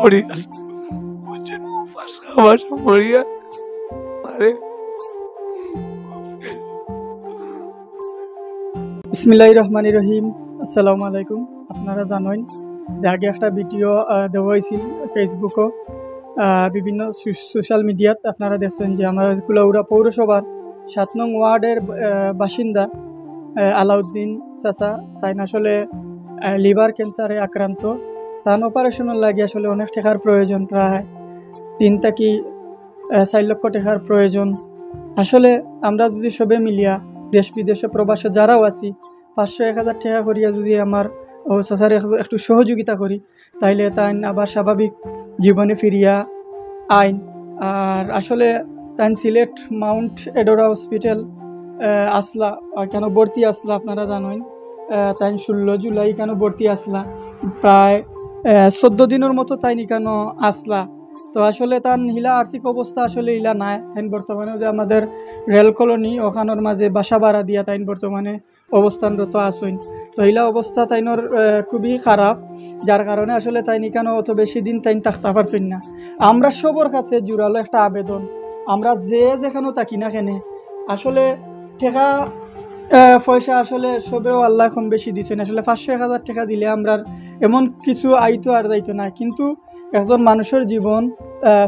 করি বুঝছেন মুফাসা ভাষা পড়িয়া আরে বিসমিল্লাহির রহমানির রহিম। আসসালামু আলাইকুম। আপনারা জানেন যে আগে একটা ভিডিও দেওয়া হয়েছিল ফেসবুকও বিভিন্ন সোশ্যাল মিডিয়াত। আপনারা দেখছেন যে আমার কুলাউড়া পৌরসভার ৭ নং ওয়ার্ডের বাসিন্দা আলাউদ্দিন চাচা তাই আসলে লিভার ক্যান্সারে আক্রান্ত। তার অপারেশনের লাগে আসলে অনেক টাকার প্রয়োজন, প্রায় ৩ থেকে ৪ লক্ষ টাকার প্রয়োজন। আসলে আমরা যদি সবে মিলিয়া দেশ বিদেশে প্রবাসে যারাও আছি ৫০০-১,০০০ টাকা করিয়া যদি আমার ও চাচার একটু সহযোগিতা করি তাইলে তাই আবার স্বাভাবিক জীবনে ফিরিয়া আইন। আর আসলে তাই সিলেট মাউন্ট এডোরা হসপিটাল আসলা কেন ভর্তি আসলা আপনারা জানেন। তাই ১৬ জুলাই কেন ভর্তি আসলা, প্রায় ১৪ দিনের মতো তাই কেন আসলা। তো আসলে তার হিলা আর্থিক অবস্থা আসলে ইলা নাই। তাই বর্তমানে যে আমাদের রেল কলোনি ওখানোর মাঝে বাসা ভাড়া দিয়া তাই বর্তমানে অবস্থানরত আসুন। তো হিলা অবস্থা তাইনোর খুবই খারাপ, যার কারণে আসলে তাই কেন অত বেশি দিন তাই থাকতে পারছেন না। আমরা সবার কাছে জোরালো একটা আবেদন, আমরা যেখানেও থাকি না কেনে আসলে টাকা পয়সা আসলে সবেও আল্লাহ কম বেশি দিচ্ছেন। আসলে ৫০০-১,০০০ টাকা দিলে আমরা এমন কিছু আইতো আর যাইতো না, কিন্তু একজন মানুষের জীবন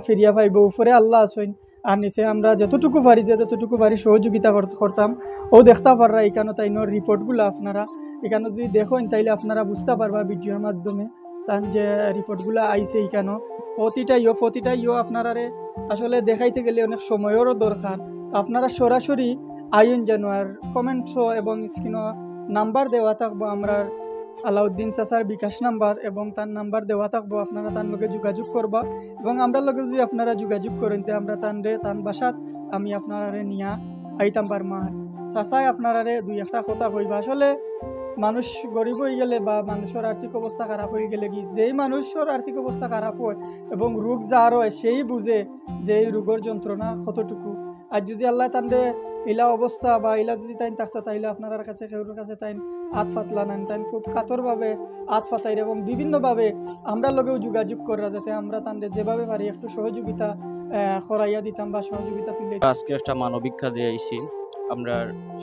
ফিরিয়া পাইব উপরে আল্লাহ আছেন। আর নিচে আমরা যতটুকু পারি সহযোগিতা করতাম। ও দেখতে পাররা এখানে তাইনোর রিপোর্টগুলো আপনারা এখানে যদি দেখেন তাইলে আপনারা বুঝতে পারবা ভিডিওর মাধ্যমে তার যে রিপোর্টগুলো আইছে এখানে প্রতিটাইও আপনারা আসলে দেখাইতে গেলে অনেক সময়েরও দরকার। আপনারা সরাসরি আইন জানুয়ার কমেন্টসও এবং স্ক্রিনও নাম্বার দেওয়া থাকবো আমরা আলাউদ্দিন চাচার বিকাশ নাম্বার এবং তার নাম্বার দেওয়া থাকবো। আপনারা তার লগে যোগাযোগ করবা এবং আমরা লগে যদি আপনারা যোগাযোগ করেন তো আমরা তান বাসাত আমি আপনারা নিয়া আইতাম পারমা। চাচাই আপনারা ২-১টা কথা কইবা। আসলে মানুষ গরিব হয়ে গেলে বা মানুষের আর্থিক অবস্থা খারাপ হয়ে গেলে কি যেই মানুষের আর্থিক অবস্থা খারাপ হয় এবং রোগ যার হয় সেই বুঝে যে এই রোগের যন্ত্রণা কতটুকু। আর যদি আল্লাহ তান্ডে ইলা অবস্থা বা ইলা যদি তাইন থাকতো তাইলে আপনার কাছে কেউর কাছে তাইন হাত ফাতলা নেন, তাইন খুব কাতরভাবে হাত ফাতাই এবং বিভিন্নভাবে আমরা লগেও যোগাযোগ করা যাতে আমরা তান্ডে যেভাবে পারি একটু সহযোগিতা করাইয়া দিতাম বা সহযোগিতা তুলে। আজকে একটা মানবিক কাজে আইছি। আমরা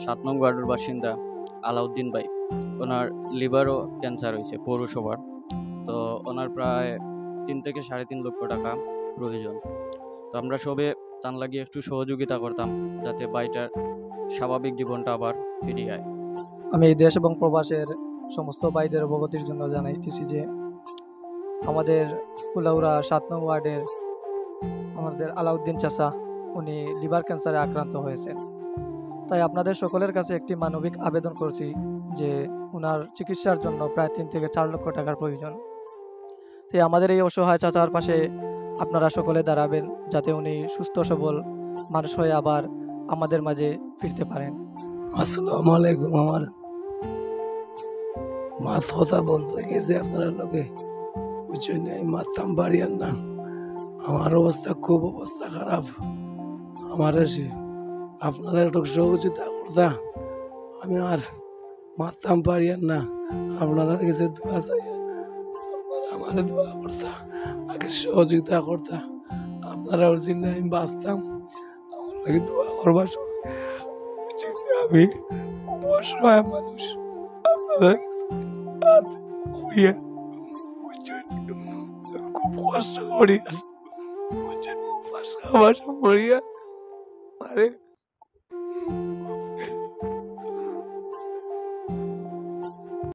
৭ নং ওয়ার্ডের বাসিন্দা আলাউদ্দিন ভাই, ওনার লিভারও ক্যান্সার হয়েছে পৌরসভার। তো ওনার প্রায় ৩ থেকে ৩.৫ লক্ষ টাকা প্রয়োজন। তো আমরা সবে তান লাগিয়ে একটু সহযোগিতা করতাম যাতে ভাইটার স্বাভাবিক জীবনটা আবার ফিরে যায়। আমি দেশ এবং প্রবাসের সমস্ত ভাইদের অবগতির জন্য জানাইতেছি যে আমাদের কুলাউড়া ৭ নং ওয়ার্ডের আমাদের আলাউদ্দিন চাচা উনি লিভার ক্যান্সারে আক্রান্ত হয়েছেন। তাই আপনাদের সকলের কাছে একটি মানবিক আবেদন করছি যে ওনার চিকিৎসার জন্য প্রায় ৩ থেকে ৪ লক্ষ টাকার প্রয়োজন। তাই আমাদের এই অসহায় চাচার পাশে আপনারা সকলে দাঁড়াবেন যাতে উনি সুস্থ সবল মানুষ হয়ে আবার আমাদের মাঝে ফিরতে পারেন। আসসালামু আলাইকুম। আমার মাথ কথা বন্ধ হয়ে গেছে আপনারা লোকে বুঝছেন, আমি মারতাম বাড়িয়ার না। আমার খুব অবস্থা খারাপ। আমার আপনারা একটু সহযোগিতা করতা, আমি আর মারতাম বাড়িয়ার না। আপনারা কাছে দোয়া চাই, আপনারা আমার দোয়া করতা, আগে সহযোগিতা করতা। আপনারা চিনলে আমি বাঁচতাম, আমার লাগে দোয়া করবা। আমি খুব অসহায় মানুষ, আপনারা খুব কষ্ট করি বুঝছেন, ভাষা পড়িয়া আরে